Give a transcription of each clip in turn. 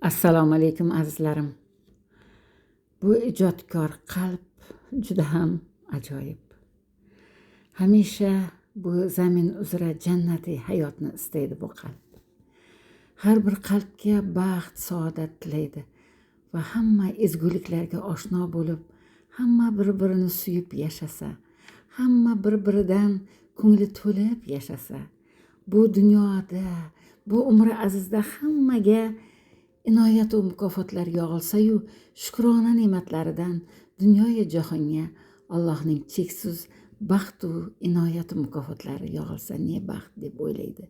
Assalomu alaykum azizlarim. Bu ijodkor qalb juda ham ajoyib. Hamisha bu zamin uzra jannatiy hayotni istaydi bu qalb. Har bir qalbga baxt, saodat tilaydi va hamma ezguliklarga oshno bo'lib, hamma bir-birini suyib yashasa, hamma bir-biridan ko'ngli to'lib yashasa, bu dunyoda, bu umri azizda hammaga inoyat va mukofotlar yog'ilsa-yu, shukrona ne'matlaridan dunyoyu jahonga Allohning cheksiz baxt va inoyat va mukofotlari yog'ilsa ne baxt deb o'ylaydi.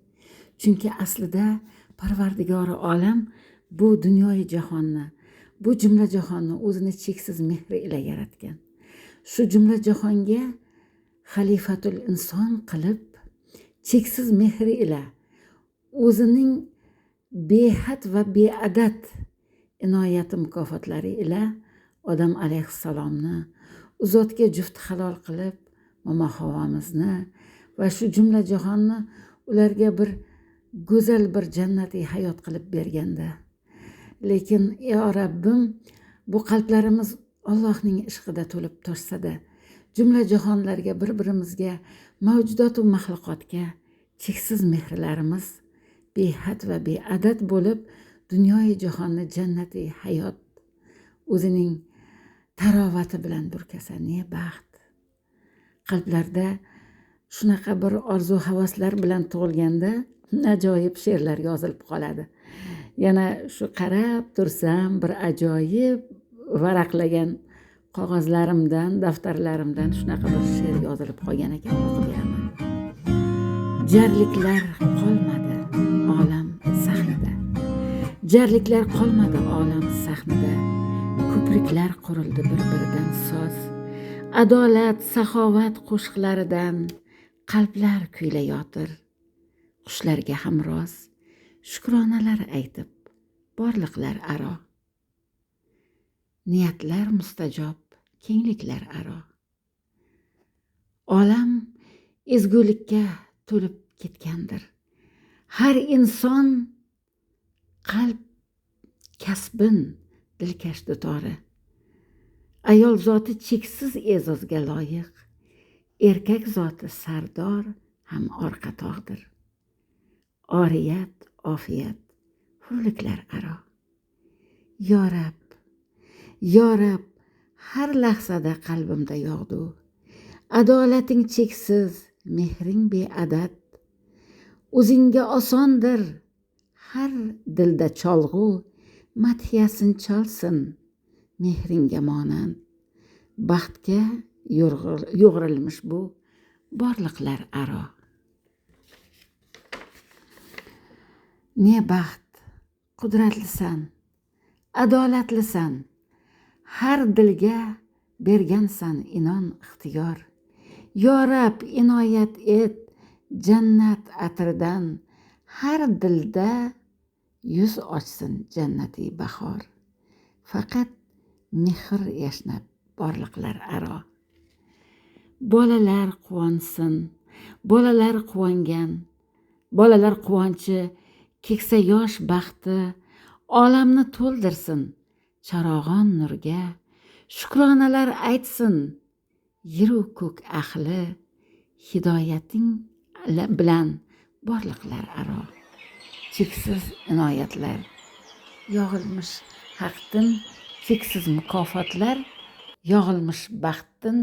Chunki aslida Parvardigori olam bu dunyoyu jahonni, bu jumla jahonni o'zini cheksiz mehri ila yaratgan. Shu jumla jahonga xalifatul inson qilib, cheksiz mehri ila o'zining behad va beadad inoyati mukofotlari ila odam alayhissalomni u zotga juft halol qilib, momo havomizni va shu jumla jahonni ularga bir go'zal bir jannatiy hayot qilib berganda. Lekin yo Rabbim, bu qalblarimiz Allohning ishqida to'lib toshsa-da, jumla jahonlarga bir-birimizga, mavjudot va maxluqotga cheksiz mehrlarimiz behad va beadad bo'lib, dunyoyu jahonni jannatiy hayot o'zining tarovati bilan burkasa ne baxt. Qalblarda shunaqa bir orzu havaslar bilan tug'ilganda ajoyib she'rlar yozilib qoladi. Yana shu qarab tursam bir ajoyib varaqlagan qog'ozlarimdan, daftarlarimdan shunaqa bir she'r yozilib qolgan ekan, o'qib beraman. Jarliklar qolmadi olam sahnida. Jarliklar qolmadi olam sahnida. Ko'priklar qurildi bir-biridan soz. Adolat, saxovat qo'shiqlaridan qalblar kuylayotir. Qushlarga hamroz shukronalar aytib, borliqlar aro. Niyatlar mustajob, kengliklar aro. Olam ezgulikka to'lib ketgandir. Har inson qalb kasbin dilkash dutori. Ayol zoti cheksiz e'zozga loyiq, erkak zoti sardor ham orqa tog'dir. Oriyat, ofiyat, hurliklar aro. Yo Rab, yo Rab, har lahzada qalbimda yog'du. Adolating cheksiz, mehring beadad. O'zingga osondir har dilda cholg'u, madhiyasin cholsin mehringga monand. Baxtga yo'g'rilmish bu borliqlar aro. Ne baxt, qudratlisan, adolatlisan, har dilga bergansan inon ixtiyor. Yo Rab, inoyat et jannat atridan, har dilda yuz ochsin jannatiy bahor. Faqat mehr yashnab borliqlar aro. Bolalar quvonsin, bolalar quvongan, bolalar quvonchi, keksa yosh baxti olamni to'ldirsin. Charog'on nurga shukronalar aytsin. Yeru ko'k ahli hidoyating bilan borliqlar aro. Cheksiz inoyatlar yog'ilmish haqdan, cheksiz mukofotlar yog'ilmish baxtdan,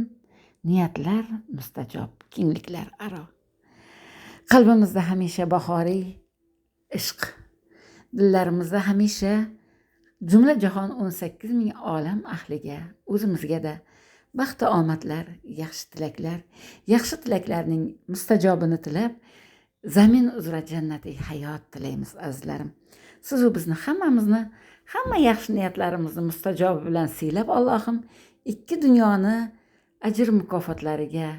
niyatlar mustajob, kengliklar aro. Qalbimizda hamisha bahoriy ishq, dillarimizda hamisha jumla jahon 18 ming olam ahliga, o'zimizga-da baxt va omadlar, yaxshi tilaklarning mustajobini tilab, zamin uzra jannatiy hayot tilaymiz azizlarim. Siz u bizni hammamizni, hamma yaxshi niyatlarimizni mustajobi bilan siylab, Allohim ikki dunyoni ajr mukofotlariga,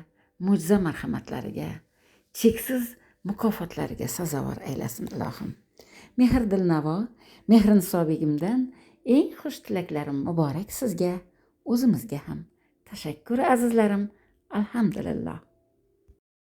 mo'jiza marhamatlariga, cheksiz mukofotlariga sazovor aylasin ilohim. Mehr Dilnavo, Mehriniso begimdan eng xush tilaklarim muborak sizga, o'zimizga ham. Tashakkur azizlarim. Alhamdulillah.